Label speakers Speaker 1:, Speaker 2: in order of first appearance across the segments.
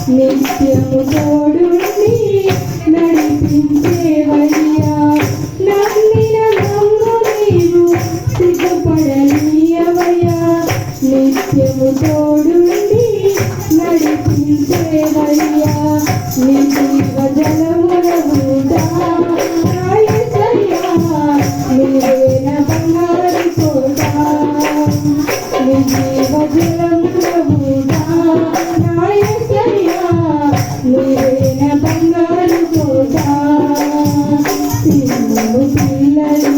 Speaker 1: నిత్యము తోడుండి నడిపించేవయ్యా నమ్మిన నమ్ము నీవు సిగ్గుపడనీయవయ్యా నిత్యము తోడుండి నడిపించేవయ్యా నీ జీవ జలముల ఊటా నీవేన బంగారు కోట నీ జీవ జలముల ఊటా నీవేన బంగారు కోట పిల్లలు పిల్లలు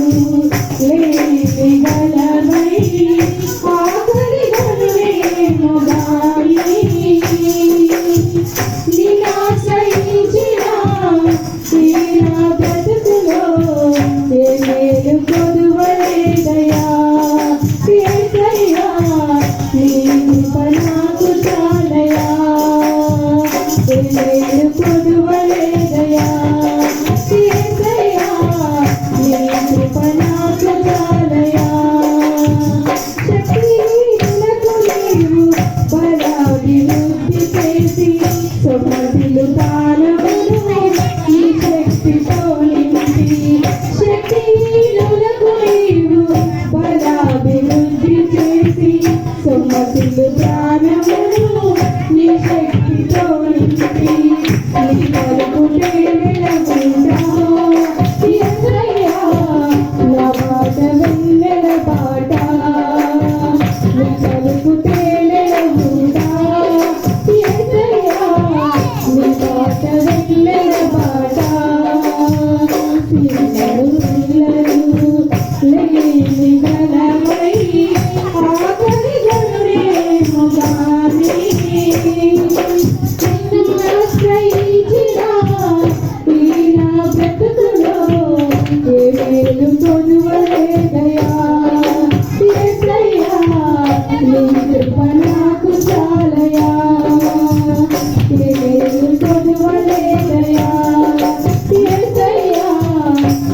Speaker 1: లేని గలమై ఆఖరి గనులేమో గాని నినాశ్రయించిన ఈ నా బ్రతుకులో ఏ మేలు కొదువలేదయా యేసయ్యా నీ కృప నాకు చాలయా ఏ మేలు కొదువలేదయా యేసయ్యా నీ కృప నాకు చాలయా శక్తిహీనులకు నీవు బలాభివృద్ధి చేసి సొమ్మదిలు తానమును నీ శక్తితో నింపి శక్తిహీనులకు నీవు బలాభివృద్ధి చేసి సొమ్మదిలు తానమును నీ శక్తితో నింపి నీ పలుకుటే వెలగుండా యేసయ్యా నా బాట వెన్నెల బాట నీ పలుకుటే వెలగుండా యేసయ్యా నీ బాట వెన్నెల బాట పిల్లలు పిల్లలు లేని గలమై ఆఖరి గనులేమో గాని నిన్నాశ్రయించిన ఈ నా బ్రతుకులో ఏ మేలు కొదువలేదయా యేసయ్యా నీ కృప నాకు చాలయా ఏ మేలు కొదువలేదయా యేసయ్యా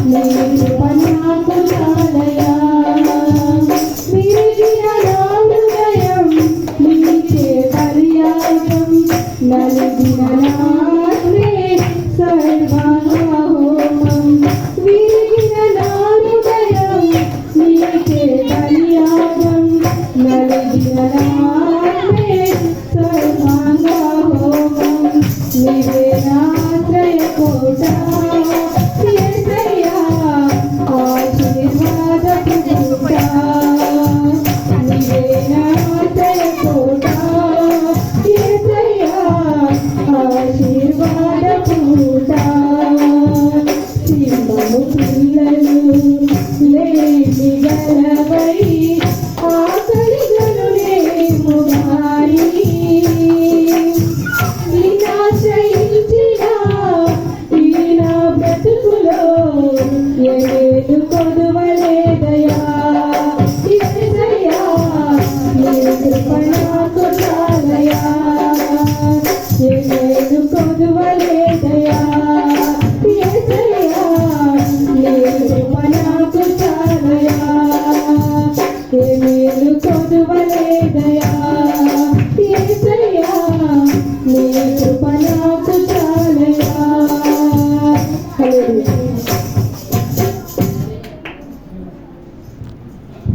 Speaker 1: నీ కృప నాకు చాలయా విరిగిన నా హృదయం నీకే బలియాగం నలిగిన నా ఆత్మే సర్వాంగ హోమం విరిగిన నా హృదయం నీకే బలియాగం నలిగిన నా ఆత్మే సర్వాంగ హోమం నీవే నా ఆశ్రయ కోట యేసయ్యా ఆశీర్వాదపు కోట నీవే నా ఆశ్రయ కోట యేసయ్యా ఆశీర్వాదపు కోట సింహము పిల్లలు లేని గలవై ఆఖరి గనులేమో గాని నిన్నాశ్రయించిన ఈ నా వచ్చెను